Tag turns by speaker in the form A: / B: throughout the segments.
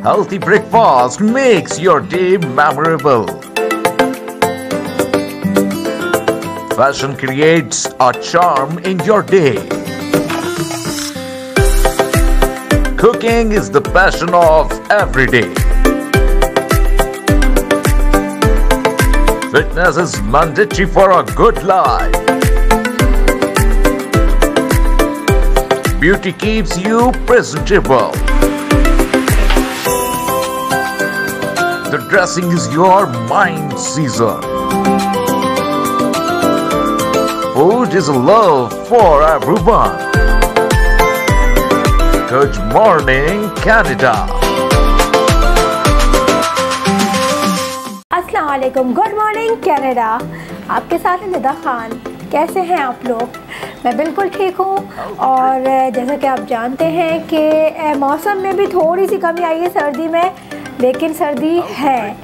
A: Healthy breakfast makes your day memorable. Fashion creates a charm in your day. Cooking is the passion of every day. Fitness is mandatory for a good life. Beauty keeps you presentable. The dressing is your mind season. Food is a love for everyone. Good morning, Canada.
B: अस्सलाम वालेकुम, good morning Canada. आपके साथ है निदा खान। कैसे हैं आप लोग? मैं बिल्कुल ठीक हूँ। और जैसा कि आप जानते हैं कि मौसम में भी थोड़ी सी कमी आई है सर्दी में, लेकिन सर्दी है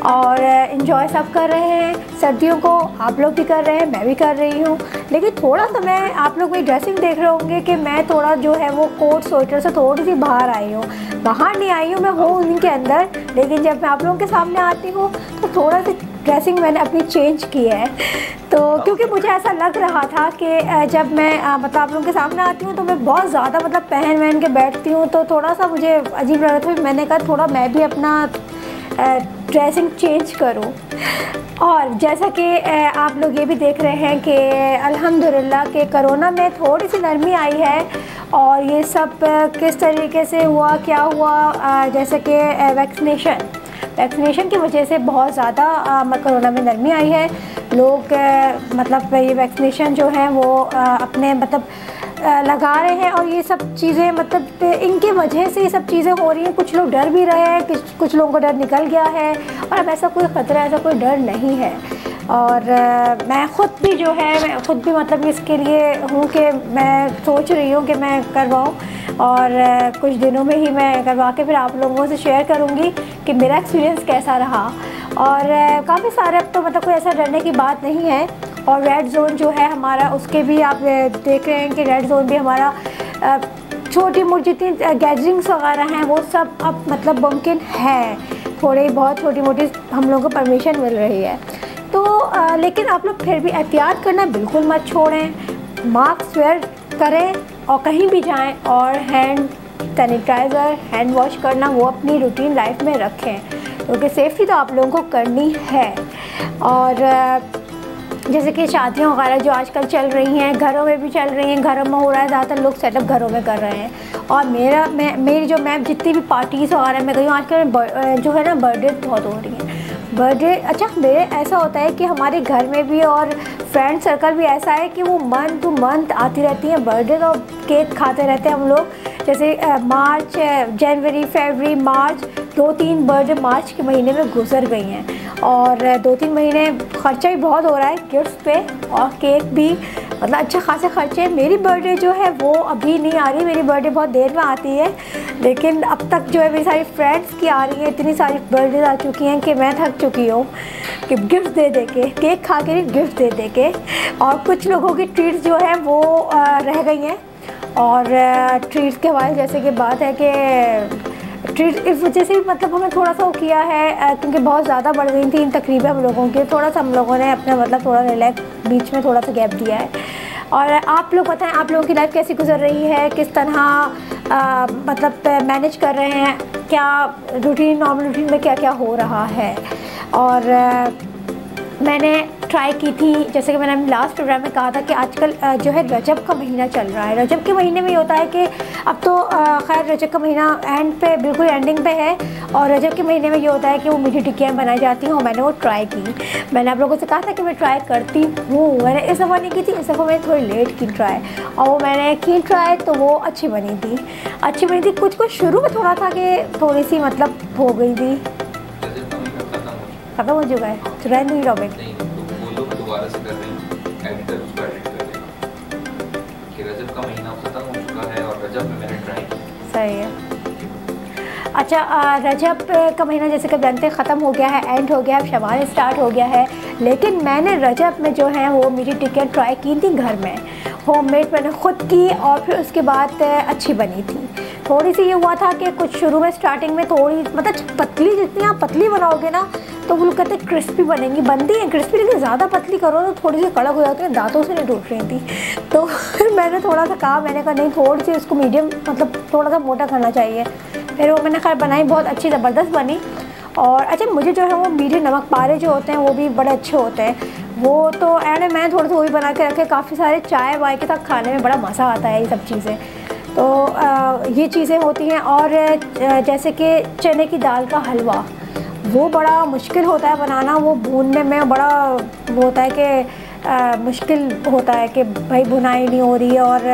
B: और इन्जॉय सब कर रहे हैं सर्दियों को। आप लोग भी कर रहे हैं, मैं भी कर रही हूँ। लेकिन थोड़ा सा मैं आप लोग मेरी ड्रेसिंग देख रहे होंगे कि मैं थोड़ा जो है वो कोट स्वेटर से थोड़ी सी बाहर आई हूँ। बाहर नहीं आई हूँ, मैं हूँ उनके अंदर, लेकिन जब मैं आप लोगों के सामने आती हूँ तो थोड़ा सी ड्रेसिंग मैंने अपनी चेंज की है। तो क्योंकि मुझे ऐसा लग रहा था कि जब मैं मतलब आप लोगों के सामने आती हूँ तो मैं बहुत ज़्यादा मतलब पहन के बैठती हूँ, तो थोड़ा सा मुझे अजीब लग रहा था। मैंने कहा थोड़ा मैं भी अपना ड्रेसिंग चेंज करूं। और जैसा कि आप लोग ये भी देख रहे हैं कि अल्हम्दुलिल्लाह के कोरोना में थोड़ी सी नरमी आई है। और ये सब किस तरीके से हुआ, क्या हुआ, जैसे कि वैक्सीनेशन की वजह से बहुत ज़्यादा कोरोना में नरमी आई है। लोग मतलब ये वैक्सीनेशन जो है वो अपने मतलब लगा रहे हैं, और ये सब चीज़ें मतलब इनके वजह से ये सब चीज़ें हो रही हैं। कुछ लोग डर भी रहे हैं, कुछ लोगों को डर निकल गया है, और अब ऐसा कोई ख़तरा, ऐसा कोई डर नहीं है। और मैं ख़ुद भी जो है, मैं ख़ुद भी मतलब इसके लिए हूँ कि मैं सोच रही हूँ कि मैं करवाऊँ, और कुछ दिनों में ही मैं करवा के फिर आप लोगों से शेयर करूँगी कि मेरा एक्सपीरियंस कैसा रहा। और काफ़ी सारे अब तो मतलब कोई ऐसा डरने की बात नहीं है। और रेड जोन जो है हमारा, उसके भी आप देख रहे हैं कि रेड जोन भी हमारा छोटी मोटी जितनी गैदरिंग्स वगैरह हैं वो सब अब मतलब मुमकिन है। थोड़ी बहुत छोटी मोटी हम लोगों को परमिशन मिल रही है। तो लेकिन आप लोग फिर भी एहतियात करना बिल्कुल मत छोड़ें। मास्क वेयर करें और कहीं भी जाएं, और हैंड सैनिटाइज़र, हैंड वॉश करना वो अपनी रूटीन लाइफ में रखें, क्योंकि सेफ्टी तो आप लोगों को करनी है। और जैसे कि शादियाँ वगैरह जो आजकल चल रही हैं, घरों में भी चल रही हैं, घरों में हो रहा है, ज़्यादातर लोग सेटअप घरों में कर रहे हैं। और मेरी जो मैं जितनी भी पार्टीज़ वगैरह में गई हूँ आजकल जो है ना, बर्थडे बहुत हो रही हैं। बर्थडे अच्छा मेरे ऐसा होता है कि हमारे घर में भी और फ्रेंड सर्कल भी ऐसा है कि वो मंथ टू मंथ आती रहती हैं बर्थडे, तो केक खाते रहते हैं हम लोग। जैसे मार्च, जनवरी, फरवरी, मार्च, 2-3 बर्थडे मार्च के महीने में गुजर गई हैं। और 2-3 महीने ख़र्चा भी बहुत हो रहा है गिफ्ट पे, और केक भी मतलब अच्छे खासे खर्चे। मेरी बर्थडे जो है वो अभी नहीं आ रही, मेरी बर्थडे बहुत देर में आती है। लेकिन अब तक जो है मेरी सारी फ्रेंड्स की आ रही है, इतनी सारी बर्थडे आ चुकी हैं कि मैं थक चुकी हूँ कि गिफ्ट दे के, केक खा के गिफ्ट दे के। और कुछ लोगों की ट्रीट्स जो है वो रह गई हैं। और ट्रीट्स के हवाले जैसे कि बात है कि ट्रीट इस वजह से मतलब हमें थोड़ा सा वो किया है, क्योंकि बहुत ज़्यादा बढ़ गई थी इन तकरीबें हम लोगों की। थोड़ा सा हम लोगों ने अपना मतलब थोड़ा रिलैक्स, बीच में थोड़ा सा गैप दिया है। और आप लोग बताएं, आप लोगों की लाइफ कैसी गुजर रही है, किस तरह मतलब मैनेज कर रहे हैं, क्या रूटीन, नॉर्मल रूटीन में क्या क्या हो रहा है। और मैंने ट्राई की थी, जैसे कि मैंने लास्ट प्रोग्राम में कहा था कि आजकल जो है रजब का महीना चल रहा है। रजब के महीने में ये होता है कि अब तो खैर रजब का महीना एंड पे, बिल्कुल एंडिंग पे है, और रजब के महीने में ये होता है कि वो मीठी टिक्कियाँ बनाई जाती हैं, और मैंने वो ट्राई की। मैंने आप लोगों से कहा था कि मैं ट्राई करती हूँ, मैंने इस दफ़ा नहीं की थी, इस दफ़ा मैंने थोड़ी लेट की ट्राई, और वो मैंने की ट्राई तो वो अच्छी बनी थी। कुछ शुरू में थोड़ा था कि थोड़ी सी मतलब हो गई थी, ख़त्म हो चुका है, तो रहने नहीं टॉपिक
C: दोबारा से कर रहे हैं, एडिटर उसको एडिट कर दें कि रजब का महीना ख़त्म हो चुका है और रजब में मैंने ट्राई की।
B: सही है। अच्छा रजब का महीना जैसे कि जानते हैं ख़त्म हो गया है, एंड हो गया है, शवाल स्टार्ट हो गया है। लेकिन मैंने रजब में जो है वो मीठी टिक्कियाँ ट्राई की थी घर में, होममेड मैंने ख़ुद की, और फिर उसके बाद अच्छी बनी थी। थोड़ी सी ये हुआ था कि कुछ शुरू में स्टार्टिंग में थोड़ी मतलब पतली, जितनी आप पतली बनाओगे ना तो वो कहते हैं क्रिस्पी बनेंगी, बनती है क्रिस्पी, लेकिन ज़्यादा पतली करो तो थोड़ी सी कड़क हो जाती है, दांतों से नहीं टूट रही थी। तो फिर मैंने थोड़ा सा कहा, मैंने कहा नहीं थोड़ी सी इसको मीडियम मतलब थोड़ा सा मोटा करना चाहिए। फिर वो मैंने खैर बनाई, बहुत अच्छी ज़बरदस्त बनी। और अच्छा मुझे जो है वो मीठे नमक पारे जो होते हैं वो भी बड़े अच्छे होते हैं, वो तो एंड मैं थोड़े से वही बना के रखे, काफ़ी सारे चाय वाय के साथ खाने में बड़ा मज़ा आता है ये सब चीज़ें। तो ये चीज़ें होती हैं। और जैसे कि चने की दाल का हलवा, वो बड़ा मुश्किल होता है बनाना, वो भूनने में बड़ा वो होता है कि मुश्किल होता है कि भाई भुनाई नहीं हो रही है और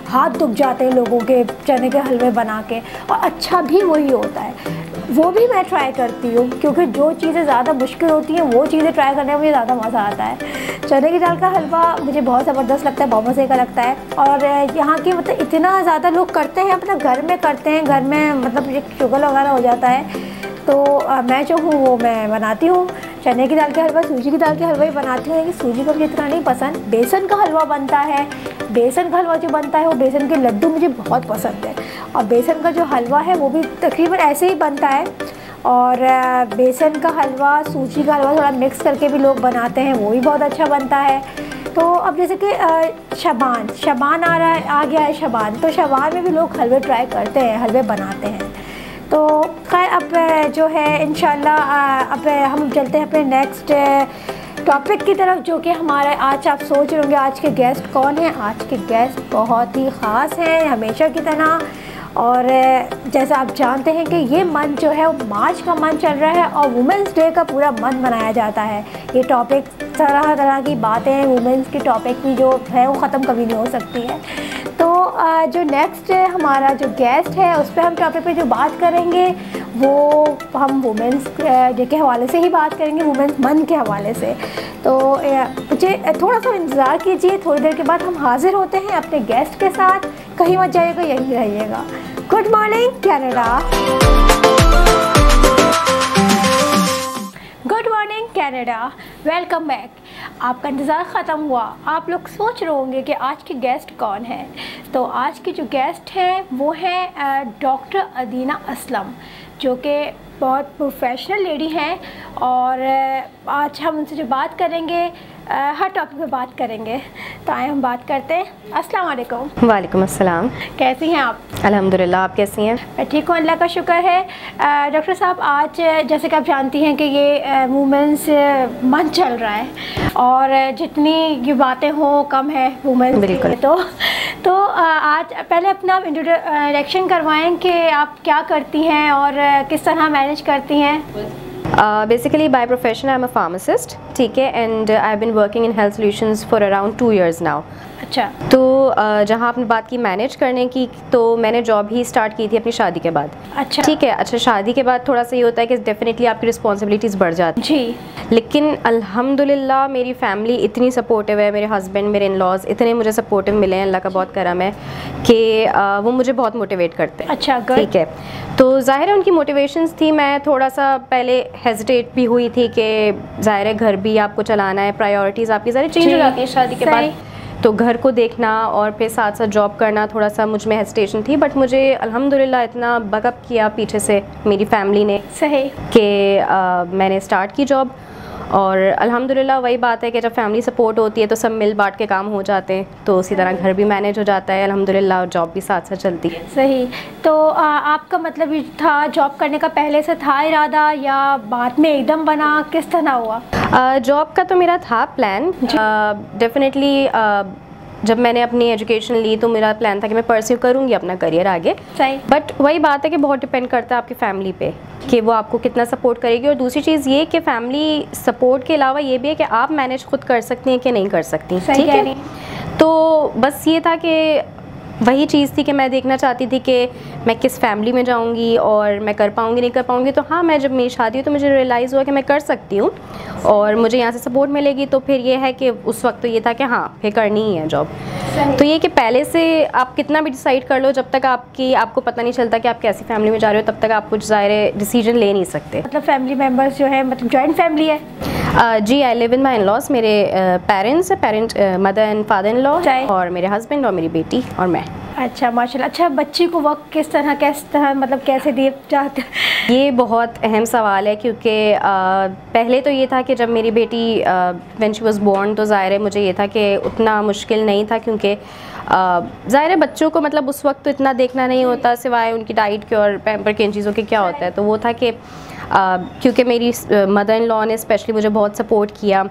B: हाथ दुख जाते हैं लोगों के चने के हलवे बना के, और अच्छा भी वही होता है। वो भी मैं ट्राई करती हूँ क्योंकि जो चीज़ें ज़्यादा मुश्किल होती हैं वो चीज़ें ट्राई करने में मुझे ज़्यादा मज़ा आता है। चने की दाल का हलवा मुझे बहुत ज़बरदस्त लगता है, बहुत मज़े का लगता है। और यहाँ की मतलब इतना ज़्यादा लोग करते हैं, अपना घर में करते हैं, घर में मतलब एक शुगर वगैरह हो जाता है। तो मैं जो हूँ वो मैं बनाती हूँ चने की दाल के हलवा, सूजी की दाल के हलवा ही बनाती हूँ, लेकिन सूजी का मुझे इतना नहीं पसंद। बेसन का हलवा बनता है, बेसन का हलवा जो बनता है वो बेसन के लड्डू मुझे बहुत पसंद है। और बेसन का जो हलवा है वो भी तकरीबन ऐसे ही बनता है। और बेसन का हलवा, सूजी का हलवा थोड़ा मिक्स करके भी लोग बनाते हैं, वो भी बहुत अच्छा बनता है। तो अब जैसे कि शबान आ गया है शबान, तो शबान में भी लोग हलवे ट्राई करते हैं, हलवे बनाते हैं। तो खैर अब जो है इंशाल्लाह अब हम चलते हैं अपने नेक्स्ट टॉपिक की तरफ, जो कि हमारे आज आप सोच रहे होंगे आज के गेस्ट कौन हैं। आज के गेस्ट बहुत ही ख़ास हैं हमेशा की तरह। और जैसा आप जानते हैं कि ये मंथ जो है वो मार्च का मंथ चल रहा है और वुमेंस डे का पूरा मंथ मनाया जाता है। ये टॉपिक तरह तरह की बातें, वुमेंस की टॉपिक भी जो है वो ख़त्म कभी नहीं हो सकती है। तो जो नेक्स्ट हमारा जो गेस्ट है उस पर हम टॉपिक पे जो बात करेंगे वो हम वुमेंस डे के हवाले से ही बात करेंगे, वुमेंस मंथ के हवाले से। तो मुझे थोड़ा सा इंतज़ार कीजिए, थोड़ी देर के बाद हम हाजिर होते हैं अपने गेस्ट के साथ। कहीं मत जाइएगा, यहीं रहिएगा। Good morning Canada, good morning Canada, welcome back. आपका इंतज़ार ख़त्म हुआ। आप लोग सोच रहे होंगे कि आज के गेस्ट कौन है। तो आज की जो गेस्ट है वो है डॉक्टर अदीना असलम, जो कि बहुत प्रोफेशनल लेडी हैं। और आज हम उनसे जो बात करेंगे हर टॉपिक पे बात करेंगे। तो आए हम बात करते हैं। अस्सलाम वालेकुम।
D: वालेकुम अस्सलाम।
B: कैसी हैं आप?
D: अल्हम्दुलिल्लाह, आप कैसी हैं?
B: मैं ठीक हूँ, अल्लाह का शुक्र है। डॉक्टर साहब, आज जैसे कि आप जानती हैं कि ये वुमेंस मंथ चल रहा है और जितनी ये बातें हों कम है वुमेंस के। तो आज पहले अपना इंट्रोडक्शन करवाएं कि आप क्या करती हैं और किस तरह मैनेज करती हैं।
D: Basically by profession I'm a pharmacist, ठीक है, and I've been working in health solutions for around 2 years now.
B: अच्छा।
D: तो जहाँ आपने बात की मैनेज करने की, तो मैंने जॉब ही स्टार्ट की थी अपनी शादी के बाद।
B: अच्छा।
D: ठीक है। अच्छा, शादी के बाद थोड़ा सा ये होता है कि डेफिनेटली आपकी रिस्पॉन्सिबिलिटीज़ बढ़ जाती
B: जी।
D: लेकिन अल्हम्दुलिल्लाह मेरी फैमिली इतनी सपोर्टिव है, मेरे हस्बैंड, मेरे इन-लॉज इतने मुझे सपोर्टिव मिले हैं, अल्लाह का बहुत करम है कि वो मुझे बहुत मोटिवेट करते हैं।
B: अच्छा,
D: ठीक है। तो ज़ाहिर है उनकी मोटिवेशंस थी। मैं थोड़ा सा पहले हेजिटेट भी हुई थी कि ज़ाहिर है घर भी आपको चलाना है, प्रायोरिटीज़ आपकी सारी चेंज हो जाती है शादी के बाद, तो घर को देखना और फिर साथ साथ जॉब करना, थोड़ा सा मुझ में हेजिटेशन थी। बट मुझे अल्हम्दुलिल्लाह इतना बैकअप किया पीछे से मेरी फैमिली ने,
B: सही,
D: कि मैंने स्टार्ट की जॉब। और अल्हम्दुलिल्लाह वही बात है कि जब फैमिली सपोर्ट होती है तो सब मिल बांट के काम हो जाते हैं, तो उसी तरह घर भी मैनेज हो जाता है अल्हम्दुलिल्लाह, और जॉब भी साथ साथ चलती है।
B: सही। तो आपका मतलब ये था जॉब करने का पहले से था इरादा या बाद में एकदम बना, किस तरह हुआ?
D: जॉब का तो मेरा था प्लान डेफिनेटली। जब मैंने अपनी एजुकेशन ली तो मेरा प्लान था कि मैं परस्यू करूँगी अपना करियर आगे।
B: सही।
D: बट वही बात है कि बहुत डिपेंड करता है आपकी फैमिली पे कि वो आपको कितना सपोर्ट करेगी। और दूसरी चीज़ ये कि फैमिली सपोर्ट के अलावा ये भी है कि आप मैनेज खुद कर सकती हैं कि नहीं कर सकती। ठीक है। तो बस ये था कि वही चीज़ थी कि मैं देखना चाहती थी कि मैं किस फैमिली में जाऊंगी और मैं कर पाऊंगी नहीं कर पाऊंगी। तो हाँ, मैं जब मेरी शादी हुई तो मुझे रियलाइज़ हुआ कि मैं कर सकती हूँ और मुझे यहाँ से सपोर्ट मिलेगी। तो फिर ये है कि उस वक्त तो ये था कि हाँ फिर करनी ही है जॉब। तो ये कि पहले से आप कितना भी डिसाइड कर लो, जब तक आपको पता नहीं चलता कि आप कैसी फैमिली में जा रहे हो, तब तक आप कुछ ज़ाहिर डिसीजन ले नहीं सकते।
B: मतलब फैमिली मेम्बर्स जो है, मतलब जॉइंट फैमिली है?
D: जी, I live in my in-laws. मेरे parents mother and father in law, और मेरे हस्बैंड और मेरी बेटी और मैं।
B: अच्छा माशाल्लाह। अच्छा, बच्ची को वक्त किस तरह मतलब कैसे दिए जाते हैं?
D: ये बहुत अहम सवाल है, क्योंकि पहले तो ये था कि जब मेरी बेटी व्हेन शी वाज बोर्न तो ज़ाहिर है मुझे ये था कि उतना मुश्किल नहीं था, क्योंकि ज़ाहिर है बच्चों को मतलब उस वक्त तो इतना देखना नहीं होता सिवाय उनकी डाइट के और पैम्पर के इन चीज़ों के क्या होता है। तो वो था कि क्योंकि मेरी मदर इन लॉ ने स्पेशली मुझे बहुत सपोर्ट किया,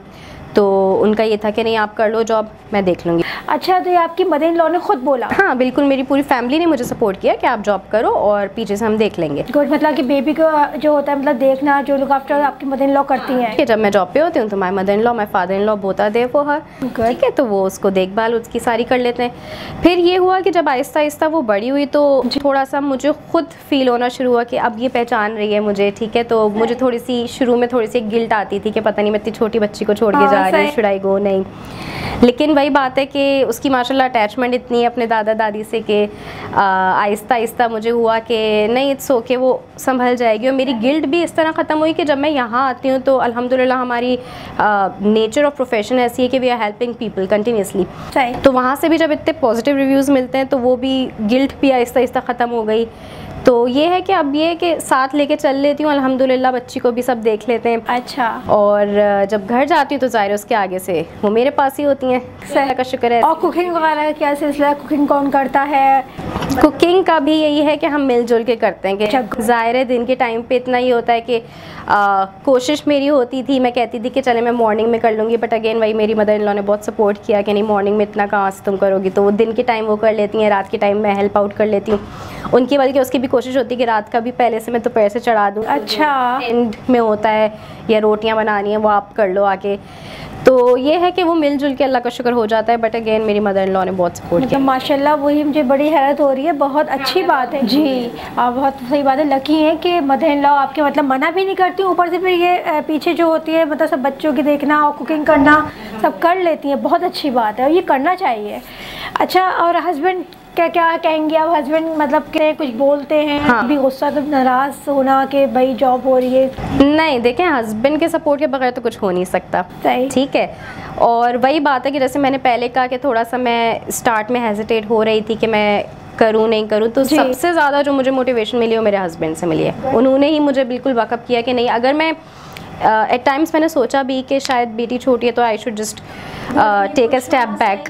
D: तो उनका ये था कि नहीं आप कर लो जॉब, मैं देख लूँगी।
B: अच्छा, तो ये आपकी मदर इन लॉ ने खुद बोला?
D: हाँ बिल्कुल, मेरी पूरी फैमिली ने मुझे सपोर्ट किया कि आप जॉब करो और पीछे से हम देख लेंगे।
B: गुड, मतलब कि बेबी को जो होता है मतलब देखना, जो लुक आफ्टर आपकी मदर इन लॉ करती हैं।
D: कि जब मैं जॉब पे होती हूँ तो my mother in law my father in law both are there for her, ठीक है, तो वो उसको देखभाल उसकी सारी कर लेते हैं। फिर ये हुआ कि जब आहिस्ता आहिस्ता वो बड़ी हुई तो थोड़ा सा मुझे खुद फील होना शुरू हुआ कि अब ये पहचान रही है मुझे, ठीक है, तो मुझे थोड़ी सी शुरू में थोड़ी सी गिल्ट आती थी कि पता नहीं मैं इतनी छोटी बच्ची को छोड़ के जा रही हूँ, शुड आई गो, नहीं। लेकिन वही बात है कि उसकी माशाल्लाह अटैचमेंट इतनी है अपने दादा दादी से कि आहिस्ता आहिस्ता मुझे हुआ कि नहीं इट्स ओके, वो संभल जाएगी। और मेरी गिल्ट भी इस तरह ख़त्म हुई कि जब मैं यहाँ आती हूँ तो अल्हम्दुलिल्लाह हमारी नेचर ऑफ प्रोफेशन ऐसी है कि we are helping people continuously, तो वहाँ से भी जब इतने पॉजिटिव रिव्यूज़ मिलते हैं तो वो भी गिल्ट भी आहिस्ता आहिस्ता ख़त्म हो गई। तो ये है कि अब ये कि साथ लेके चल लेती हूँ, अल्हम्दुलिल्लाह बच्ची को भी सब देख लेते हैं।
B: अच्छा,
D: और जब घर जाती हूँ तो ज़ाहिर उसके आगे से वो मेरे पास ही होती हैं, अल्लाह का शुक्र है।
B: और कुकिंग वगैरह का क्या सिलसिला है? कुकिंग कौन करता है?
D: कुकिंग का भी यही है कि हम मिलजुल के करते हैं कि ज़ाहिर है दिन के टाइम पे इतना ही होता है कि कोशिश मेरी होती थी, मैं कहती थी कि चले मैं मॉर्निंग में कर लूँगी, बट अगेन वही मेरी मदर इन लॉ ने बहुत सपोर्ट किया कि नहीं मॉर्निंग में इतना कहाँ से तुम करोगी, तो वो दिन के टाइम वो कर लेती हैं, रात के टाइम मैं हेल्प आउट कर लेती हूँ उनकी, बल्कि उसकी भी कोशिश होती है कि रात का भी पहले से मैं दोपहर से चढ़ा दूँ।
B: अच्छा,
D: एंड में होता है या रोटियाँ बनानी है वो आप कर लो आके, तो ये है कि वो मिलजुल के अल्लाह का शुक्र हो जाता है। बट अगेन मेरी मदर इन लॉ ने बहुत सपोर्ट किया
B: माशाल्लाह, वही मुझे बड़ी हैरत हो रही है, बहुत अच्छी बात है जी, आप बहुत सही बात है। लकी है कि मदर इन लॉ आपके मतलब मना भी नहीं करती, ऊपर से फिर ये पीछे जो होती है मतलब सब बच्चों की देखना और कुकिंग करना सब कर लेती हैं, बहुत अच्छी बात है और ये करना चाहिए। अच्छा, और हस्बैंड क्या कहेंगे आप? हस्बैंड मतलब कि कुछ बोलते हैं?
D: हाँ।
B: भी गुस्सा तो नाराज़ होना कि भाई जॉब हो रही है?
D: नहीं, देखें हस्बैंड के सपोर्ट के बगैर तो कुछ हो नहीं सकता,
B: सही,
D: ठीक है। और वही बात है कि जैसे मैंने पहले कहा कि थोड़ा सा मैं स्टार्ट में हेजिटेट हो रही थी कि मैं करूँ नहीं करूँ, तो सबसे ज़्यादा जो मुझे मोटिवेशन मिली वो मेरे हस्बैंड से मिली है। उन्होंने ही मुझे बिल्कुल वाकअप किया कि नहीं, अगर मैं एट टाइम्स मैंने सोचा भी कि शायद बेटी छोटी है तो I should just take a step back,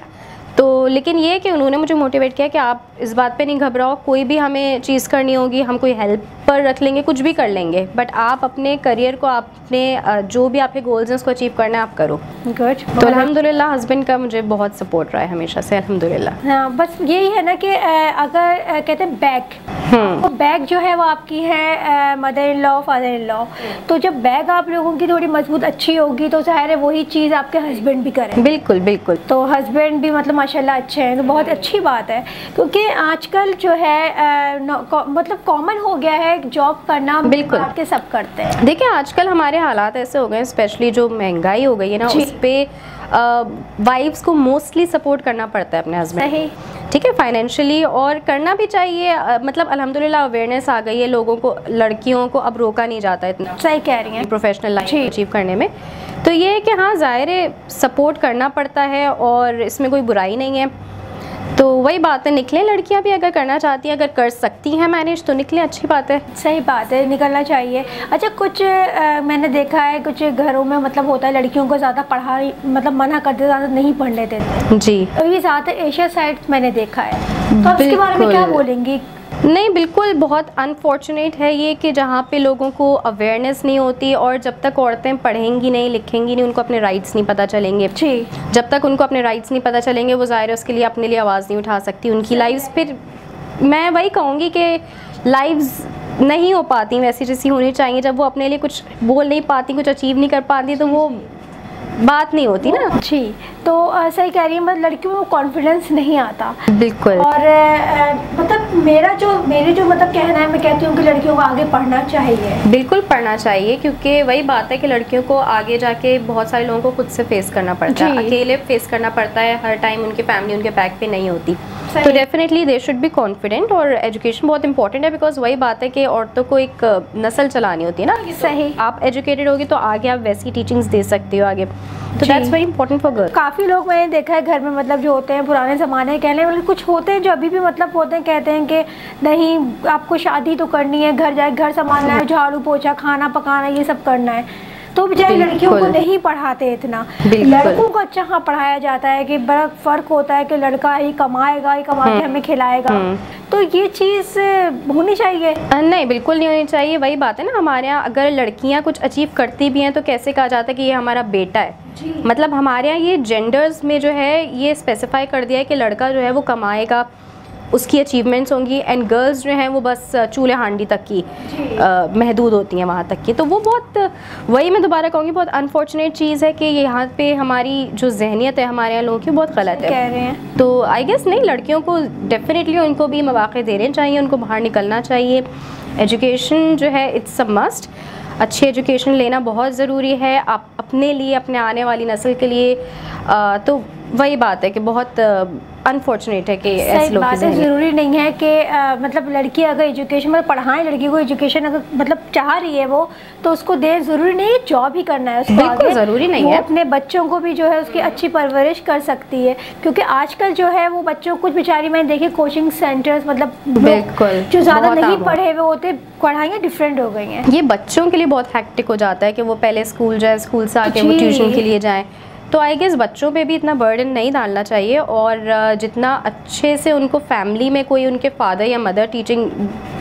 D: तो लेकिन ये कि उन्होंने मुझे मोटिवेट किया कि आप इस बात पे नहीं घबराओ, कोई भी हमें चीज़ करनी होगी हम कोई हेल्प पर रख लेंगे, कुछ भी कर लेंगे, बट आप अपने करियर को, अपने जो भी आपके गोल्स हैं उसको अचीव करना है आप करो।
B: गुड,
D: तो अल्हम्दुलिल्लाह हस्बैंड का मुझे बहुत सपोर्ट रहा है हमेशा से, अल्हम्दुलिल्लाह।
B: हाँ, बस यही है ना कि अगर कहते हैं बैक, तो बैक जो है वो आपकी है mother in law father in law, तो जब बैक आप लोगों की थोड़ी मजबूत अच्छी होगी तो ज़ाहिर है वही चीज़ आपके हस्बैंड भी करें।
D: बिल्कुल बिल्कुल,
B: तो हस्बैंड भी मतलब माशाल्लाह अच्छे हैं, तो बहुत अच्छी बात है, क्योंकि आजकल जो है मतलब कॉमन हो गया है जॉब करना,
D: बिल्कुल
B: के सब करते हैं।
D: देखिए आजकल हमारे हालात ऐसे हो गए हैं, स्पेशली जो महंगाई हो गई है ना, उस पर वाइफ्स को मोस्टली सपोर्ट करना पड़ता है अपने हस्बैंड, ठीक है, फाइनेंशियली, और करना भी चाहिए। मतलब अल्हम्दुलिल्लाह अवेयरनेस आ गई है लोगों को, लड़कियों को अब रोका नहीं जाता इतना,
B: सही कह रही हैं,
D: प्रोफेशनल लाइफ अचीव करने में। तो ये है कि हाँ ज़ाहिर है सपोर्ट करना पड़ता है और इसमें कोई बुराई नहीं है। तो वही बात है, निकलें लड़कियां भी अगर करना चाहती हैं, अगर कर सकती हैं मैनेज तो निकलें, अच्छी बात है।
B: सही बात है, निकलना चाहिए। अच्छा, कुछ मैंने देखा है कुछ घरों में मतलब होता है लड़कियों को ज़्यादा पढ़ाई मतलब मना करते, ज़्यादा नहीं पढ़ने देते
D: जी,
B: और ये ज़्यादा एशिया साइड मैंने देखा है, तो आप इसके बारे में क्या बोलेंगी?
D: नहीं, बिल्कुल बहुत अनफॉर्चुनेट है ये कि जहाँ पे लोगों को अवेयरनेस नहीं होती, और जब तक औरतें पढ़ेंगी नहीं लिखेंगी नहीं, उनको अपने राइट्स नहीं पता चलेंगे
B: जी,
D: जब तक उनको अपने राइट्स नहीं पता चलेंगे वो ज़ाहिर है उसके लिए अपने लिए आवाज़ नहीं उठा सकती। उनकी लाइफ्स, फिर मैं वही कहूँगी कि लाइफ्स नहीं हो पाती वैसी जैसी होनी चाहिए। जब वो अपने लिए कुछ बोल नहीं पाती, कुछ अचीव नहीं कर पाती, तो वो बात नहीं होती ना
B: जी। तो सही कह रही है, मतलब लड़कियों को कॉन्फिडेंस नहीं आता।
D: बिल्कुल।
B: और मतलब मेरे जो मतलब कहना है, मैं कहती हूँ कि लड़कियों को आगे पढ़ना चाहिए। बिल्कुल
D: पढ़ना चाहिए, क्योंकि वही बात है कि लड़कियों को आगे जाके बहुत सारे लोगों को खुद से फेस करना पड़ता है, अकेले फेस करना पड़ता है, हर टाइम उनकी फैमिली उनके बैक पे नहीं होती। तो definitely they should be confident, और एजुकेशन बहुत इंपॉर्टेंट है, बिकॉज वही बात है कि औरतों को एक नस्ल चलानी होती है ना।
B: सही।
D: आप एजुकेटेड होगी तो आगे आप वैसी टीचिंग्स दे सकते हो आगे। तो that's very important for girls.
B: काफ़ी लोग मैंने देखा है घर में मतलब जो होते हैं पुराने ज़माने के कहने मतलब कुछ होते हैं जो अभी भी मतलब होते हैं, कहते हैं कि नहीं आपको शादी तो करनी है, घर जाए घर संभालना है, झाड़ू पोछा खाना पकाना ये सब करना है, तो बेचारी लड़कियों को नहीं पढ़ाते इतना। लड़कों को अच्छा हाँ पढ़ाया जाता है कि बड़ा फ़र्क होता है कि लड़का ही कमाएगा, ही कमा के हमें खिलाएगा, तो ये चीज़ होनी चाहिए।
D: नहीं बिल्कुल नहीं होनी चाहिए। वही बात है ना, हमारे यहाँ अगर लड़कियाँ कुछ अचीव करती भी हैं तो कैसे कहा जाता है कि ये हमारा बेटा है। मतलब हमारे यहाँ ये जेंडर्स में जो है ये स्पेसिफाई कर दिया है कि लड़का जो है वो कमाएगा, उसकी अचीवमेंट्स होंगी, एंड गर्ल्स जो हैं वो बस चूल्हे हांडी तक की महदूद होती हैं, वहाँ तक की। तो वो बहुत, वही मैं दोबारा कहूँगी, बहुत अनफॉर्चुनेट चीज़ है कि यहाँ पे हमारी जो जहनियत है हमारे यहाँ लोगों की बहुत गलत है।
B: कह रहे हैं
D: तो आई गेस नहीं, लड़कियों को डेफिनेटली उनको भी मौके देने चाहिए, उनको बाहर निकलना चाहिए। एजुकेशन जो है इट्स अ मस्ट, अच्छी एजुकेशन लेना बहुत ज़रूरी है आप अपने लिए, अपने आने वाली नस्ल के लिए। तो वही बात है कि बहुत अनफॉर्चुनेट है कि ऐसे लोग
B: बात है। ज़रूरी नहीं है कि मतलब लड़की अगर एजुकेशन में पढ़ाएं, लड़की को एजुकेशन अगर मतलब चाह रही है वो तो उसको दे, ज़रूरी नहीं है जॉब ही करना है उसको,
D: बिल्कुल ज़रूरी नहीं है।
B: अपने बच्चों को भी जो है उसकी अच्छी परवरिश कर सकती है, क्योंकि आजकल जो है वो बच्चों कुछ बेचारी मैंने देखे कोचिंग सेंटर्स मतलब
D: बिल्कुल
B: जो ज़्यादा नहीं पढ़े हुए होते, पढ़ाइयाँ डिफरेंट हो गई हैं।
D: ये बच्चों के लिए बहुत हैक्टिक हो जाता है कि वो पहले स्कूल जाए, स्कूल से आके वो ट्यूशन के लिए जाएँ। तो आई गेस बच्चों पे भी इतना बर्डन नहीं डालना चाहिए, और जितना अच्छे से उनको फैमिली में कोई उनके फादर या मदर टीचिंग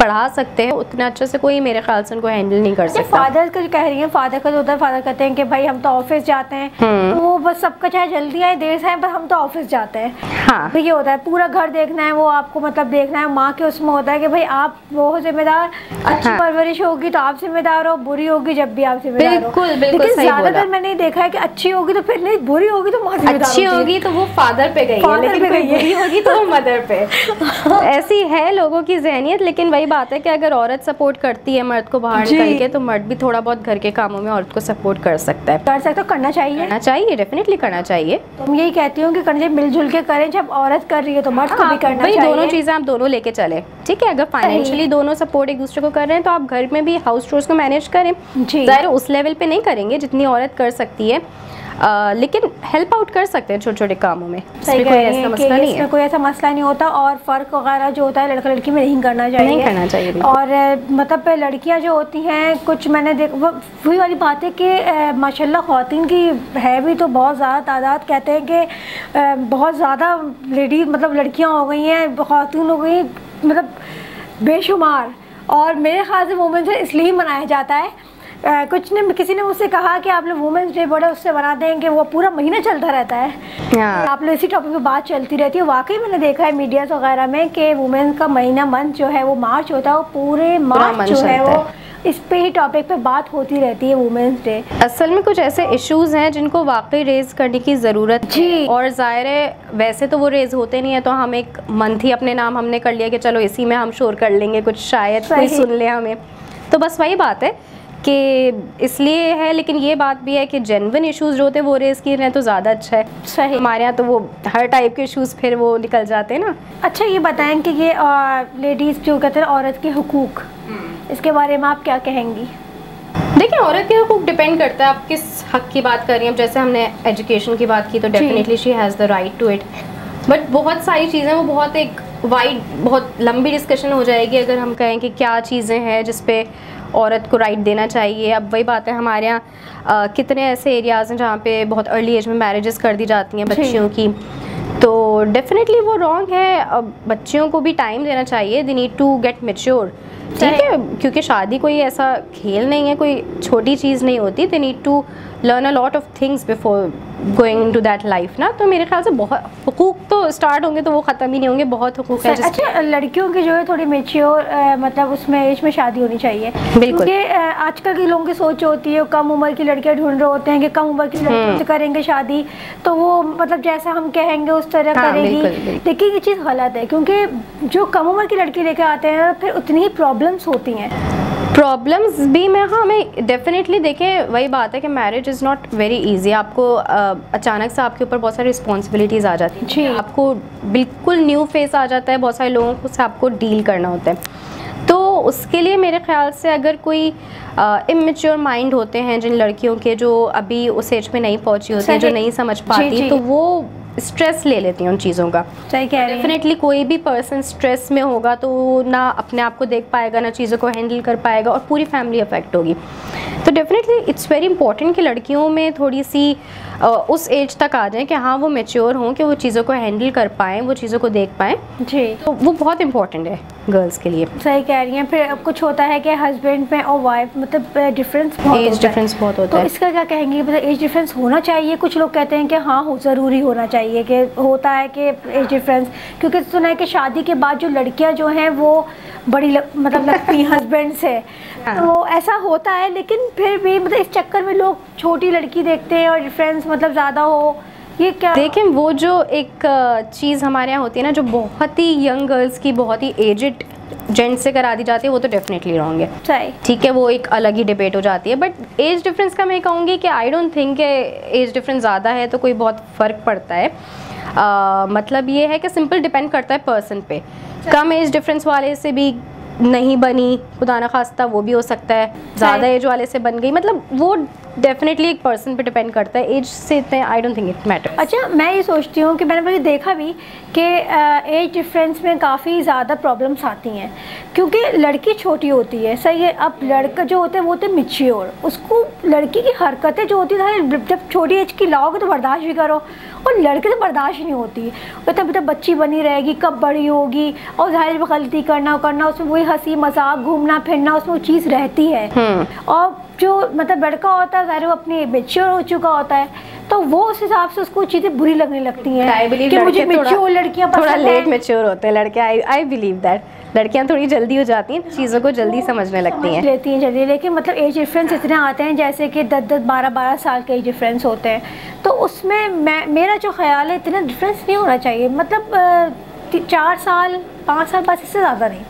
D: पढ़ा सकते हैं उतना अच्छे से कोई मेरे ख्याल से उनको हैंडल नहीं कर सकता।
B: फादर का जो कह रही है, फादर का जो होता है, फादर कहते हैं कि भाई हम तो ऑफिस जाते हैं, तो वो बस सबका चाहे जल्दी आए देर से आए पर हम तो ऑफिस जाते हैं।
D: हाँ
B: तो ये होता है पूरा घर देखना है, वो आपको मतलब देखना है। माँ के उसमें होता है कि भाई आप वो हो जिम्मेदार, अच्छी परवरिश होगी तो आप जिम्मेदार हो, बुरी होगी जब भी आप जिम्मेदार हो।
D: बिल्कुल
B: लेकिन ज्यादातर मैंने देखा है कि अच्छी होगी तो फिर नहीं, बुरी होगी तो माँ जिम्मेदार,
D: अच्छी होगी तो वो फादर पे गई है, लेकिन कोई बुरी होगी तो वो मदर पे। ऐसी है लोगों की जहनियत। लेकिन वही बात है कि अगर औरत सपोर्ट करती है मर्द को बाहर निकल के, तो मर्द भी थोड़ा बहुत घर के कामों में औरत को सपोर्ट कर सकता है।
B: कर सकते हो, करना चाहिए,
D: डेफिनेटली करना चाहिए।
B: तुम यही कहती हूँ कि करना चाहिए, मिलजुल के करें। जब औरत कर रही है तो मर्द को भी करना चाहिए।
D: दोनों चीज़ें आप दोनों लेके चले, ठीक है। अगर फाइनेंशियली दोनों सपोर्ट एक दूसरे को कर रहे हैं तो आप घर में भी हाउस चोर्स को मैनेज करें। ज़ाहिर उस लेवल पे नहीं करेंगे जितनी औरत कर सकती है, लेकिन हेल्प आउट कर सकते हैं छोटे छोटे कामों में।
B: सही कोई ऐसा मसला नहीं है, कोई ऐसा मसला नहीं होता। और फ़र्क वगैरह जो होता है लड़का लड़की में नहीं करना चाहिए, और मतलब लड़कियां जो होती हैं कुछ मैंने वही वाली बात है कि माशाल्लाह ख़वातीन की है भी तो बहुत ज़्यादा तादाद, कहते हैं कि बहुत ज़्यादा लेडी मतलब लड़कियाँ हो गई हैं, ख़वातीन हो गई मतलब बेशुमार। और मेरे ख्याल से वुमेन्स डे इसलिए ही मनाया जाता है। किसी ने मुझसे कहा कि आप लोग वुमेन्स डे बड़ा उससे बना देंगे, वो पूरा महीना चलता रहता है। आप लोग इसी टॉपिक पे बात चलती रहती है। वाकई मैंने देखा है मीडियाज वगैरह में कि वुमेन्स का महीना मंथ जो है वो मार्च होता है, वो पूरे मार्च जो है वो इस पे ही टॉपिक पे बात होती रहती है वुमेन्स डे।
D: असल में कुछ ऐसे इश्यूज हैं जिनको वाकई रेज करने की ज़रूरत है, और ज़ाहिर है वैसे तो वो रेज होते नहीं है, तो हम एक मंथ ही अपने नाम हमने कर लिया कि चलो इसी में हम शोर कर लेंगे, कुछ शायद कोई सुन ले हमें। तो बस वही बात है कि इसलिए है। लेकिन ये बात भी है कि जेन्युइन इश्यूज जो होते हैं वो रेज किए रहे तो ज़्यादा अच्छा है।
B: सही,
D: हमारे यहाँ तो वो हर टाइप के इश्यूज फिर वो निकल जाते हैं ना।
B: अच्छा ये बताएं कि ये लेडीज़ जो कहते हैं औरत के हुकूक, इसके बारे में आप क्या कहेंगी?
D: देखिए औरत के हुकूक डिपेंड करता है आप किस हक की बात कर रही हैं। अब जैसे हमने एजुकेशन की बात की तो definitely she has the right to it, but बहुत सारी चीज़ें वो बहुत एक वाइड, बहुत लंबी डिस्कशन हो जाएगी अगर हम कहें कि क्या चीज़ें हैं जिस पे औरत को राइट देना चाहिए। अब वही बात है, हमारे यहाँ कितने ऐसे एरियाज़ हैं जहाँ पे बहुत अर्ली एज में मैरिजेस कर दी जाती हैं बच्चियों की, तो डेफिनेटली वो रॉन्ग है। अब बच्चियों को भी टाइम देना चाहिए, they need to get mature, ठीक है, क्योंकि शादी कोई ऐसा खेल नहीं है, कोई छोटी चीज़ नहीं होती। They need to learn a lot of things before going to that life ना। तो मेरे ख्याल से बहुत हुकूक तो स्टार्ट होंगे तो वो ख़त्म ही नहीं होंगे, बहुत हुकूक है।
B: अच्छा लड़कियों की जो है थोड़ी मेच्योर मतलब उसमें एज में शादी होनी चाहिए,
D: बिल्कुल।
B: क्योंकि आजकल के लोगों की सोच होती है कम उम्र की लड़कियां ढूंढ रहे होते हैं कि कम उम्र की लड़कियों से करेंगे शादी तो वो मतलब जैसा हम कहेंगे उस तरह करेगी। लेकिन ये चीज़ गलत है, क्योंकि जो कम उम्र की लड़की लेकर आते हैं फिर उतनी ही प्रॉब्लम्स होती हैं।
D: प्रॉब्लम्स भी मैं हमें डेफिनेटली देखें, वही बात है कि marriage is not very easy. आपको अचानक से आपके ऊपर बहुत सारी रिस्पॉन्सिबिलिटीज़ आ जाती हैं, आपको बिल्कुल न्यू फेस आ जाता है, बहुत सारे लोगों से आपको डील करना होता है। तो उसके लिए मेरे ख्याल से अगर कोई इमेच्योर माइंड होते हैं जिन लड़कियों के, जो अभी उस एज पे नहीं पहुंची होती हैं, जो नहीं समझ पाती, तो वो स्ट्रेस ले लेती हैं उन चीज़ों का।
B: सही कह रही हैं।
D: डेफिनेटली कोई भी पर्सन स्ट्रेस में होगा तो ना अपने आप को देख पाएगा, ना चीज़ों को हैंडल कर पाएगा, और पूरी फैमिली अफेक्ट होगी। तो डेफिनेटली इट्स वेरी इंपॉर्टेंट कि लड़कियों में थोड़ी सी उस एज तक आ जाए कि हाँ वो मैच्योर हों, कि वो चीज़ों को हैंडल कर पाएँ, वो चीज़ों को देख पाएँ।
B: जी,
D: तो वो बहुत इंपॉर्टेंट है गर्ल्स के लिए।
B: सही कह रही हैं। फिर कुछ होता है कि हस्बैंड में और वाइफ मतलब डिफरेंस बहुत
D: एज डिफरेंस बहुत होता
B: है,
D: है।
B: तो इसका क्या कहेंगे? मतलब एज डिफरेंस होना चाहिए? कुछ लोग कहते हैं कि हाँ हो ज़रूरी होना चाहिए, कि होता है कि एज डिफरेंस, क्योंकि सुना है कि शादी के बाद जो लड़कियां जो हैं वो बड़ी मतलब लगती हैं हस्बैंड से।
D: हाँ।
B: तो ऐसा होता है, लेकिन फिर भी मतलब इस चक्कर में लोग छोटी लड़की देखते हैं और डिफरेंस मतलब ज़्यादा हो, ये क्या?
D: देखें, वो जो एक चीज़ हमारे यहाँ होती है ना, जो बहुत ही यंग गर्ल्स की बहुत ही एजिड जेंट्स से करा दी जाती है, वो तो डेफिनेटली रॉन्ग है।
B: सही,
D: ठीक है, वो एक अलग ही डिबेट हो जाती है। बट एज डिफरेंस का मैं कहूँगी कि I don't think age difference ज़्यादा है तो कोई बहुत फ़र्क पड़ता है। मतलब ये है कि सिंपल डिपेंड करता है पर्सन पे। कम एज डिफरेंस वाले से भी नहीं बनी, खुदा न खास्ता वो भी हो सकता है, ज़्यादा एज वाले से बन गई, मतलब वो डेफिनेटली एक पर्सन पे डिपेंड करता है। एज से इतने I don't think it matters.
B: अच्छा, मैं ये सोचती हूँ कि मैंने देखा भी कि एज डिफरेंस में काफ़ी ज़्यादा प्रॉब्लम्स आती हैं, क्योंकि लड़की छोटी होती है, सही है। अब लड़का जो होते हैं वो होते हैं मैच्योर, उसको लड़की की हरकतें जो होती है जब छोटी एज की लाओगे तो बर्दाश्त भी करो, और लड़के तो बर्दाश्त नहीं होती, वो तब बच्ची बनी रहेगी, कब बड़ी होगी, और जाहिर गलती करना उसमें वही हंसी मजाक घूमना फिरना उसमें वो चीज़ रहती है। और जो मतलब लड़का होता है जाहिर वो अपनी मैच्योर हो चुका होता है, तो वो उस हिसाब से उसको चीज़ें बुरी लगने लगती हैं कि मुझे मैच्योर लड़कियां
D: थोड़ा लेट मैच्योर होते हैं लड़के। आई बिलीव दैट लड़कियां थोड़ी जल्दी हो जाती हैं, चीज़ों को जल्दी समझने लगती हैं,
B: लेती हैं जल्दी। लेकिन मतलब एज डिफरेंस इतने आते हैं जैसे कि 10-10 12-12 साल के एज डिफरेंस होते हैं, तो उसमें मेरा जो ख्याल है इतना डिफरेंस नहीं होना चाहिए। मतलब 4 साल 5 साल बस, इससे ज़्यादा नहीं।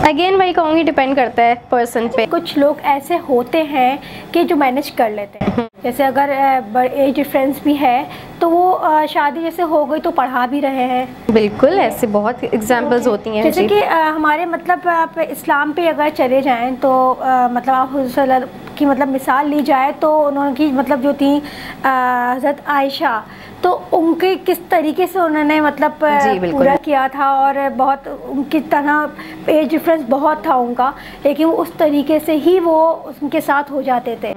D: अगेन वही कहूँगी, डिपेंड करता है पर्सन पे।
B: कुछ लोग ऐसे होते हैं कि जो मैनेज कर लेते हैं, जैसे अगर एज डिफरेंस भी है तो वो शादी जैसे हो गई तो पढ़ा भी रहे हैं।
D: बिल्कुल, ऐसे बहुत एग्जांपल्स होती हैं।
B: जैसे कि हमारे मतलब आप इस्लाम पे अगर चले जाएं तो मतलब आप हुज़ूर की मतलब मिसाल ली जाए तो उन्होंने मतलब जो थी हज़रत आयशा, तो उनके किस तरीके से उन्होंने मतलब पूरा किया था, और बहुत उनकी तरह एज डिफरेंस बहुत था उनका, लेकिन उस तरीके से ही वो उनके साथ हो जाते थे।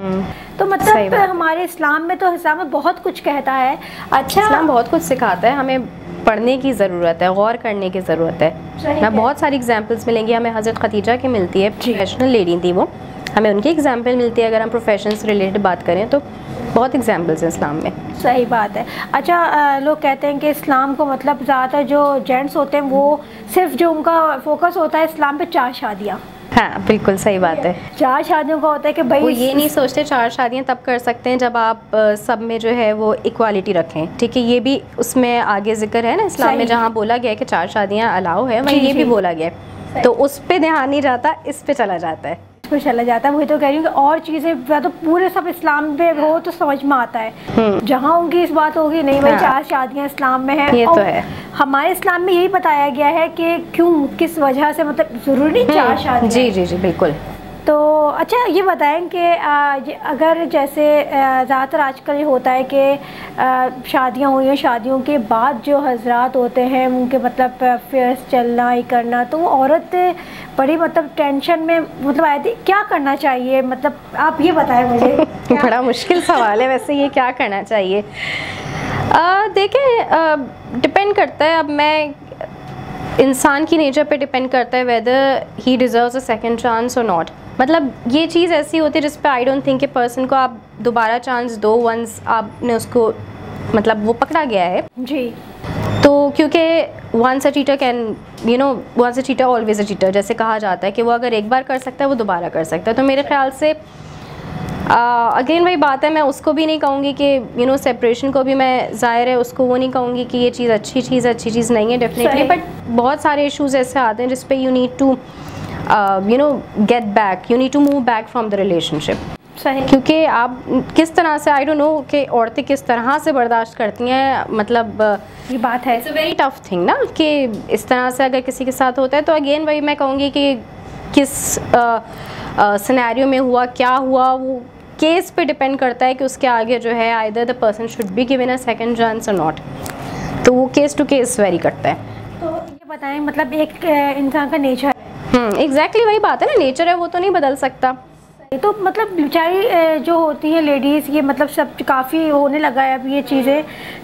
B: तो मतलब हमारे इस्लाम में तो इस्लाम में बहुत कुछ कहता है। अच्छा,
D: इस्लाम बहुत कुछ सिखाता है, हमें पढ़ने की ज़रूरत है, गौर करने की ज़रूरत है। मैं बहुत सारी एग्जांपल्स मिलेंगी, हमें हज़रत खदीजा की मिलती है, प्रोफेशनल लेडी थी वो, हमें उनकी एग्जांपल मिलती है। अगर हम प्रोफेशन से रिलेटेड बात करें तो बहुत एग्जांपल्स हैं इस्लाम में।
B: सही बात है। अच्छा, लोग कहते हैं कि इस्लाम को मतलब ज़्यादातर जो जेंट्स होते हैं वो सिर्फ जो उनका फोकस होता है इस्लाम पे 4 शादियाँ।
D: हाँ, बिल्कुल सही बात है।
B: 4 शादियों का होता है कि भाई
D: वो ये नहीं सोचते 4 शादियाँ तब कर सकते हैं जब आप सब में जो है वो इक्वालिटी रखें। ठीक है, ये भी उसमें आगे जिक्र है ना इस्लाम में, जहाँ बोला गया है कि 4 शादियाँ अलाउ है, वहीं ये भी बोला गया है। तो उस पे ध्यान नहीं जाता, इस पे चला जाता है,
B: चला जाता है। वही तो कह रही हूँ कि और चीज़ें तो पूरे सब इस्लाम पे हो तो समझ में आता है। जहाँ उनकी इस बात होगी नहीं भाई 4 शादियाँ इस्लाम में है,
D: ये तो है।
B: हमारे इस्लाम में यही बताया गया है कि क्यों किस वजह से, मतलब ज़रूरी नहीं 4 शादियाँ।
D: जी जी जी बिल्कुल।
B: तो अच्छा ये बताएं कि अगर जैसे ज़्यादातर आजकल ये होता है कि शादियाँ हुई हैं, शादियों के बाद जो हजरात होते हैं उनके मतलब अफेयर्स चलना ही करना, तो वो औरत बड़ी मतलब टेंशन में मतलब आए थे, क्या करना चाहिए? मतलब आप ये बताएं मुझे।
D: बड़ा मुश्किल सवाल है वैसे, ये क्या करना चाहिए? देखें, डिपेंड करता है। अब मैं इंसान की नेचर पे डिपेंड करता है weather he deserves a second chance और नॉट। मतलब ये चीज़ ऐसी होती है जिस पे आई डोंट थिंक कि पर्सन को आप दोबारा चांस दो, वंस आपने उसको मतलब वो पकड़ा गया है
B: जी,
D: तो क्योंकि once a cheater can once a cheater always a cheater, जैसे कहा जाता है कि वो अगर एक बार कर सकता है वो दोबारा कर सकता है। तो मेरे ख्याल से अगेन वही बात है, मैं उसको भी नहीं कहूँगी कि सेपरेशन को भी मैं ज़ाहिर है उसको वो नहीं कहूँगी कि ये चीज़ अच्छी चीज़ नहीं है डेफिनेटली, बट बहुत सारे इश्यूज़ ऐसे आते हैं जिस पे you need to get back, you need to move back from the relationship.
B: सही,
D: क्योंकि आप किस तरह से, आई डोंट नो कि औरतें किस तरह से बर्दाश्त करती हैं, मतलब
B: ये बात है,
D: it's a very tough thing ना कि इस तरह से अगर किसी के साथ होता है। तो अगेन वही मैं कहूँगी कि किस सिनेरियो में हुआ, क्या हुआ, वो केस पे डिपेंड करता है कि उसके आगे जो है either the person should be given a second chance और नॉट। तो वो केस टू केस वेरी करता है।
B: तो ये बताएं, मतलब एक इंसान का नेचर है।
D: एग्जैक्टली वही बात है ना, नेचर है वो तो नहीं बदल सकता।
B: तो मतलब बेचारी जो होती हैं लेडीज़, ये मतलब सब काफ़ी होने लगा है अब ये चीज़ें,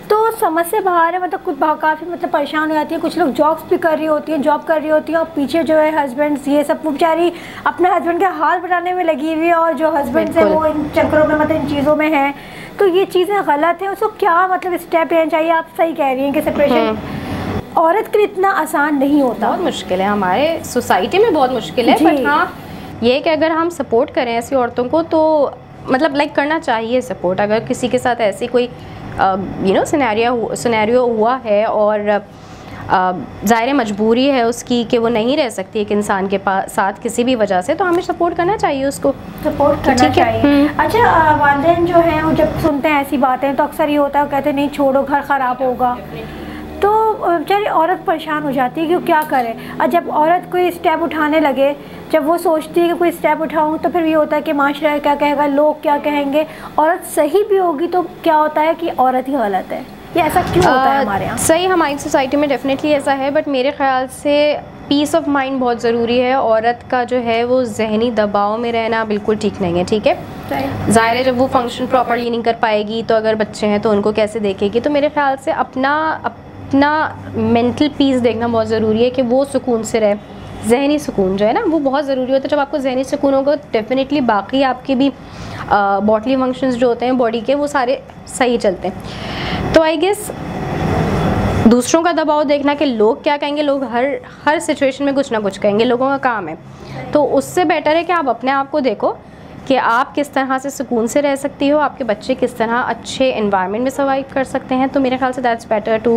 B: तो समझ से बाहर है, मतलब कुछ काफ़ी मतलब परेशान हो जाती है। कुछ लोग जॉब कर रही होती हैं और पीछे जो है हस्बैंड्स, ये सब वो बेचारी अपने हस्बैंड के हाल बनाने में लगी हुई है, और जो हस्बैंड है वो इन चक्करों में, मतलब इन चीज़ों में है। तो ये चीज़ें गलत है, उसको क्या मतलब स्टेप लेना चाहिए? आप सही कह रही हैं कि सेपरेशन औरत के लिए इतना आसान नहीं होता,
D: बहुत मुश्किल है, हमारे सोसाइटी में बहुत मुश्किल है। बट हाँ ये कि अगर हम सपोर्ट करें ऐसी औरतों को तो मतलब लाइक करना चाहिए सपोर्ट। अगर किसी के साथ ऐसी कोई सिनेरियो हुआ है और ज़ाहिर मजबूरी है उसकी कि वो नहीं रह सकती एक इंसान के साथ किसी भी वजह से, तो हमें सपोर्ट करना चाहिए, उसको
B: सपोर्ट करना चाहिए। अच्छा, वालिदैन जो हैं वो जब सुनते हैं ऐसी बातें तो अक्सर ये होता है, कहते हैं नहीं छोड़ो, घर ख़राब होगा। तो बेचारी औरत परेशान हो जाती है कि वो क्या करे। और जब औरत कोई स्टेप उठाने लगे, जब वो सोचती है कि कोई स्टेप उठाऊं, तो फिर ये होता है कि माशरा क्या कहेगा, लोग क्या कहेंगे। औरत सही भी होगी तो क्या होता है कि औरत ही गलत है। ये ऐसा क्यों होता है हमारे यहाँ?
D: सही, हमारी सोसाइटी में डेफिनेटली ऐसा है, बट मेरे ख्याल से पीस ऑफ माइंड बहुत ज़रूरी है। औरत का जो है वो जहनी दबाव में रहना बिल्कुल ठीक नहीं है, ठीक है। ज़ाहिर है जब वो फंक्शन प्रॉपरली नहीं कर पाएगी तो अगर बच्चे हैं तो उनको कैसे देखेगी। तो मेरे ख्याल से अपना मेंटल पीस देखना बहुत ज़रूरी है कि वो सुकून से रहे। जहनी सुकून जो है ना वो बहुत ज़रूरी होता है। जब आपको जहनी सुकून होगा डेफिनेटली बाकी आपके भी बॉडली फंक्शंस जो होते हैं बॉडी के वो सारे सही चलते हैं। तो आई गेस दूसरों का दबाव देखना कि लोग क्या कहेंगे, लोग हर सिचुएशन में कुछ ना कुछ कहेंगे, लोगों का काम है। तो उससे बेटर है कि आप अपने आप को देखो कि आप किस तरह से सुकून से रह सकती हो, आपके बच्चे किस तरह अच्छे एनवायरनमेंट में सर्वाइव कर सकते हैं। तो मेरे ख्याल से दैट्स बेटर टू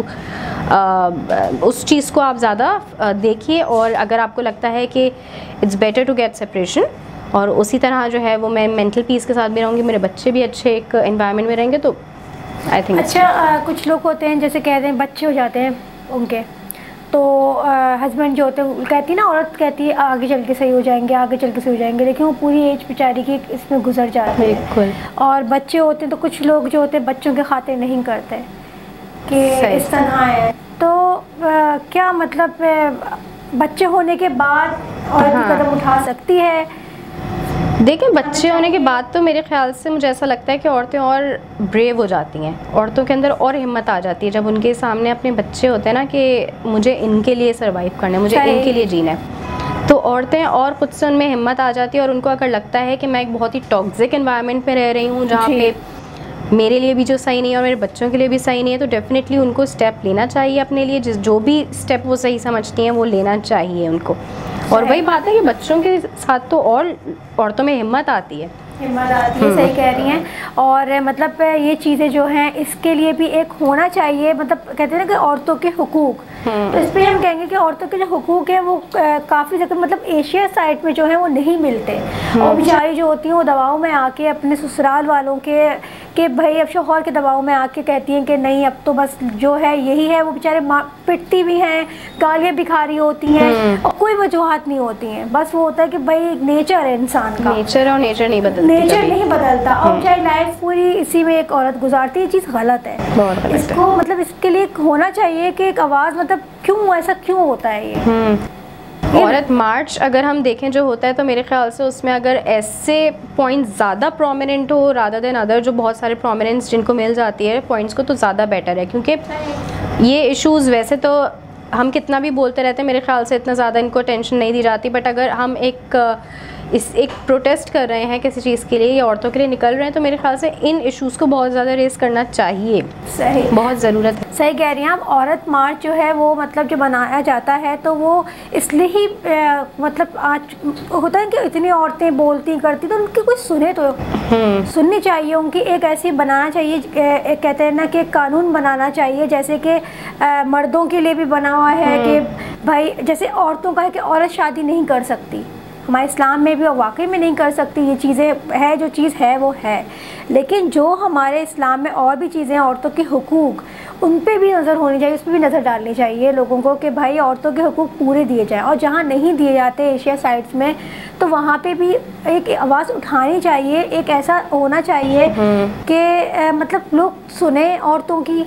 D: उस चीज़ को आप ज़्यादा देखिए। और अगर आपको लगता है कि it's better to get separation और उसी तरह जो है वो मैं मेंटल पीस के साथ भी रहूँगी, मेरे बच्चे भी अच्छे एक एनवायरनमेंट में रहेंगे, तो आई थिंक
B: अच्छा। कुछ लोग होते हैं जैसे कहते हैं बच्चे हो जाते हैं उनके, तो हस्बैंड जो होते हैं कहती है ना, औरत कहती है आगे चल के सही हो जाएंगे, आगे चल के सही हो जाएंगे, लेकिन वो पूरी एज बेचारी की इसमें गुजर जाती है। बिल्कुल। और बच्चे होते हैं तो कुछ लोग जो होते हैं बच्चों के खातिर नहीं करते कि इस तरह है। तो क्या मतलब बच्चे होने के बाद औरत कदम उठा सकती है?
D: देखिए बच्चे होने के बाद तो मेरे ख्याल से मुझे ऐसा लगता है कि औरतें और ब्रेव हो जाती हैं, औरतों के अंदर और हिम्मत आ जाती है जब उनके सामने अपने बच्चे होते हैं ना कि मुझे इनके लिए सर्वाइव करना है, मुझे इनके लिए जीना है। तो औरतें और ख़ुद से उनमें हिम्मत आ जाती है और उनको अगर लगता है कि मैं एक बहुत ही टॉक्सिक एनवायरनमेंट में रह रही हूँ जहाँ पे मेरे लिए भी जो सही नहीं है और मेरे बच्चों के लिए भी सही नहीं है, तो डेफिनेटली उनको स्टेप लेना चाहिए अपने लिए। जो भी स्टेप वो सही समझती हैं वो लेना चाहिए उनको। और वही बात है कि बच्चों के साथ तो और औरतों में हिम्मत आती है,
B: सही कह रही हैं। और मतलब ये चीज़ें जो हैं इसके लिए भी एक होना चाहिए, मतलब कहते हैं ना कि औरतों के हुकूक, तो इस पर हम कहेंगे कि औरतों के जो हुकूक हैं वो काफ़ी ज़्यादा मतलब एशिया साइड में जो है वो नहीं मिलते। और बेचारी जो होती हैं वो दबाव में आके अपने ससुराल वालों के भाई अब शौहर के दबाव में आके कहती हैं कि नहीं अब तो बस जो है यही है। वो बेचारे पिटती भी हैं, गालियाँ भी खा रही होती हैं और कोई वजूहत नहीं होती हैं, बस वो होता है कि भाई नेचर है इंसान का,
D: नेचर और नेचर नहीं बदलता,
B: नेचर नहीं बदलता। और बेचारी लाइफ पूरी इसी में एक औरत गुजारती है। ये चीज़ गलत है, बहुत गलत इसको है। मतलब इसके लिए होना चाहिए कि एक आवाज़, मतलब क्यों ऐसा क्यों होता है ये
D: औरत मार्च अगर हम देखें जो होता है तो मेरे ख्याल से उसमें अगर ऐसे पॉइंट्स ज़्यादा प्रोमिनेंट हो रादर देन अदर, जो बहुत सारे प्रोमिनेंस जिनको मिल जाती है पॉइंट्स को, तो ज़्यादा बेटर है। क्योंकि ये इश्यूज़ वैसे तो हम कितना भी बोलते रहते हैं, मेरे ख्याल से इतना ज़्यादा इनको टेंशन नहीं दी जाती, बट अगर हम एक प्रोटेस्ट कर रहे हैं किसी चीज़ के लिए या औरतों के लिए निकल रहे हैं तो मेरे ख्याल से इन इश्यूज़ को बहुत ज़्यादा रेस करना चाहिए।
B: सही,
D: बहुत ज़रूरत है।
B: सही कह रही हैं आप। औरत मार्च जो है वो मतलब जो बनाया जाता है तो वो इसलिए ही मतलब आज होता है कि इतनी औरतें बोलती करती तो उनकी कोई सुने तो सुननी चाहिए, उनकी एक ऐसी बनाना चाहिए, कहते हैं ना कि एक कानून बनाना चाहिए जैसे कि मर्दों के लिए भी बना हुआ है कि भाई जैसे औरतों का है कि औरत शादी नहीं कर सकती, हमारे इस्लाम में भी और वाकई में नहीं कर सकती, ये चीज़ें है, जो चीज़ है वो है। लेकिन जो हमारे इस्लाम में और भी चीज़ें हैं, औरतों के हुकूक, उन पे भी नज़र होनी चाहिए, उस पर भी नज़र डालनी चाहिए लोगों को कि भाई औरतों के हुकूक पूरे दिए जाएँ। और जहाँ नहीं दिए जाते एशिया साइड्स में, तो वहाँ पे भी एक आवाज़ उठानी चाहिए, एक ऐसा होना चाहिए कि मतलब लोग सुने औरतों की,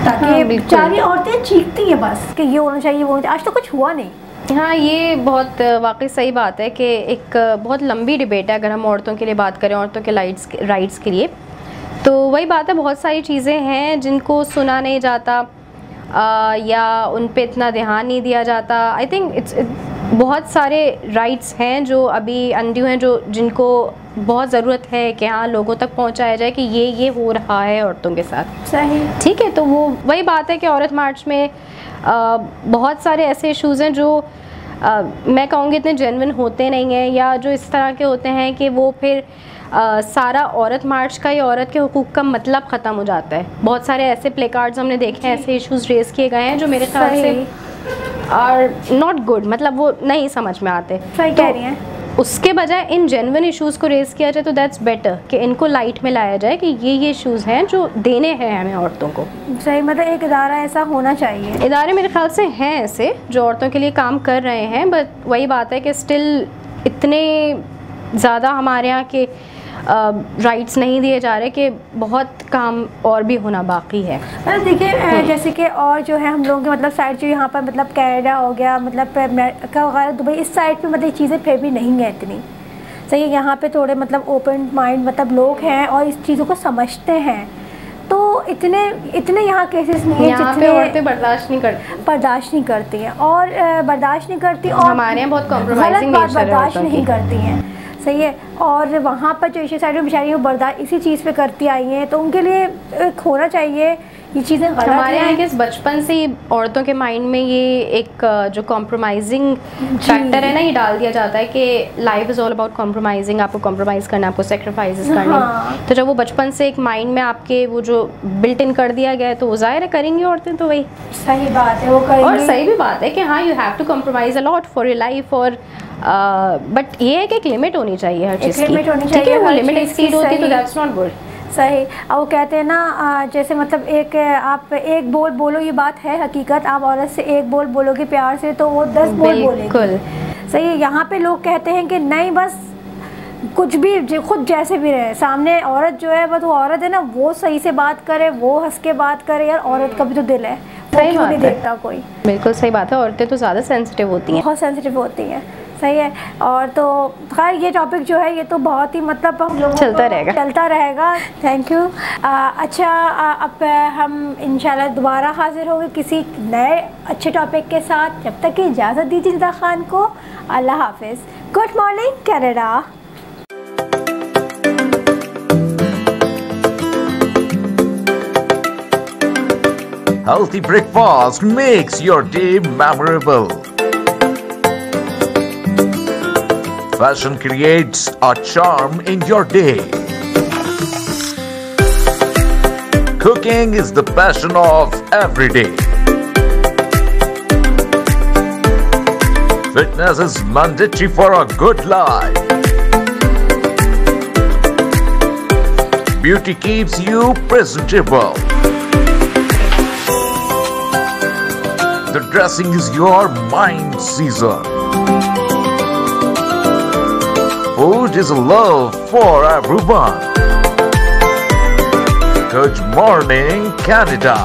B: ताकि बेचारी औरतें चीखती हैं बस कि ये होना चाहिए, वो आज तो कुछ हुआ नहीं।
D: हाँ, ये बहुत वाकई सही बात है कि एक बहुत लंबी डिबेट है अगर हम औरतों के लिए बात करें, औरतों के राइट्स के लिए। तो वही बात है, बहुत सारी चीज़ें हैं जिनको सुना नहीं जाता या उन पे इतना ध्यान नहीं दिया जाता। आई थिंक बहुत सारे राइट्स हैं जो अभी अनड्यू हैं, जो जिनको बहुत ज़रूरत है कि हाँ लोगों तक पहुंचाया जाए कि ये हो रहा है औरतों के साथ।
B: सही,
D: ठीक है। तो वो वही बात है कि औरत मार्च में बहुत सारे ऐसे इश्यूज़ हैं जो मैं कहूँगी इतने जेन्युइन होते नहीं हैं, या जो इस तरह के होते हैं कि वो फिर सारा औरत मार्च का या औरत के हुकूक का मतलब ख़त्म हो जाता है। बहुत सारे ऐसे प्ले कार्ड्स हमने देखे हैं, ऐसे इश्यूज़ रेज़ किए गए हैं जो मेरे ख्याल से आर नॉट गुड, मतलब वो नहीं समझ में आते।
B: सही कह रही हैं।
D: उसके बजाय इन जेन्युइन इश्यूज़ को रेज़ किया जाए तो दैट्स बेटर, कि इनको लाइट में लाया जाए कि ये इश्यूज़ हैं जो देने हैं हमें औरतों को। सही,
B: मतलब एक इदारा ऐसा होना चाहिए।
D: इदारे मेरे ख्याल से हैं ऐसे जो औरतों के लिए काम कर रहे हैं, बट वही बात है कि स्टिल इतने ज़्यादा हमारे यहाँ के राइट्स नहीं दिए जा रहे कि बहुत काम और भी होना बाकी है।
B: देखिए जैसे कि और जो है हम लोगों के मतलब साइड जो यहाँ पर मतलब कनाडा हो गया, मतलब अमेरिका वगैरह, दुबई, इस साइड पे मतलब चीज़ें फिर भी नहीं हैं इतनी सही है। यहाँ पे थोड़े मतलब ओपन माइंड मतलब लोग हैं और इस चीज़ों को समझते हैं, तो इतने यहाँ केसेस नहीं है
D: जितने औरतें बर्दाश्त नहीं करती
B: हैं और बर्दाश्त नहीं करती, और
D: हमारे यहाँ बहुत कॉम्प्रोमाइजिंग
B: बर्दाश्त नहीं करती हैं, सही है। और वहाँ पर जो एशिया साइड में बेचारी वो बर्दाश्त इसी चीज़ पे करती आई हैं, तो उनके लिए एक होना चाहिए ये चीज़ें गलत हैं।
D: हमारे यहाँ के बचपन से ही औरतों के माइंड में ये एक जो कॉम्प्रोमाइजिंग फैक्टर है ना, ये डाल दिया जाता है कि life is all about compromising, आपको कॉम्प्रोमाइज़ करना, आपको सेक्रीफाइसेस करने। तो जब वो बचपन से एक माइंड में आपके वो जो बिल्ट इन कर दिया गया है, तो वो ज़ाहिर है करेंगी औरतें, तो वही
B: सही बात है, वो करेंगी।
D: और सही भी बात है कि हाँ you have to compromise a lot for your life, और बट ये है कि एक लिमिट होनी चाहिए हर चीज़ की, ठीक है। वो लिमिट एक्सीड होती है तो दैट्स नॉट गुड।
B: सही। और वो कहते हैं ना जैसे मतलब एक आप एक बोल बोलो, ये बात है हकीकत, आप औरत से एक बोल बोलोगे प्यार से तो वो 10 बोल बोलेगी। सही है। यहाँ पे लोग कहते हैं कि नहीं बस कुछ भी खुद जैसे भी रहे, सामने औरत जो है वो औरत है ना, वो सही से बात करे, वो हंस के बात करे। यार औरत का भी तो दिल है, वो क्यों नहीं देखता कोई।
D: बिल्कुल सही बात है, औरतें तो ज़्यादा सेंसिटिव होती हैं,
B: बहुत सेंसिटिव होती हैं, सही है। और तो खैर ये टॉपिक जो है ये तो बहुत ही मतलब हम लोगों चलता रहेगा। Thank you. अच्छा, अब हम इंशाल्लाह दोबारा हाजिर होंगे किसी नए अच्छे टॉपिक के साथ। जब तक की इजाज़त दीजिए निदा खान को। अल्लाह हाफिज़। Good morning Canada.
A: Healthy breakfast makes your day memorable. Fashion creates a charm in your day. Cooking is the passion of every day. Fitness is mandatory for a good life. Beauty keeps you presentable. The dressing is your mind season. Food is a love for everyone. Good morning, Canada.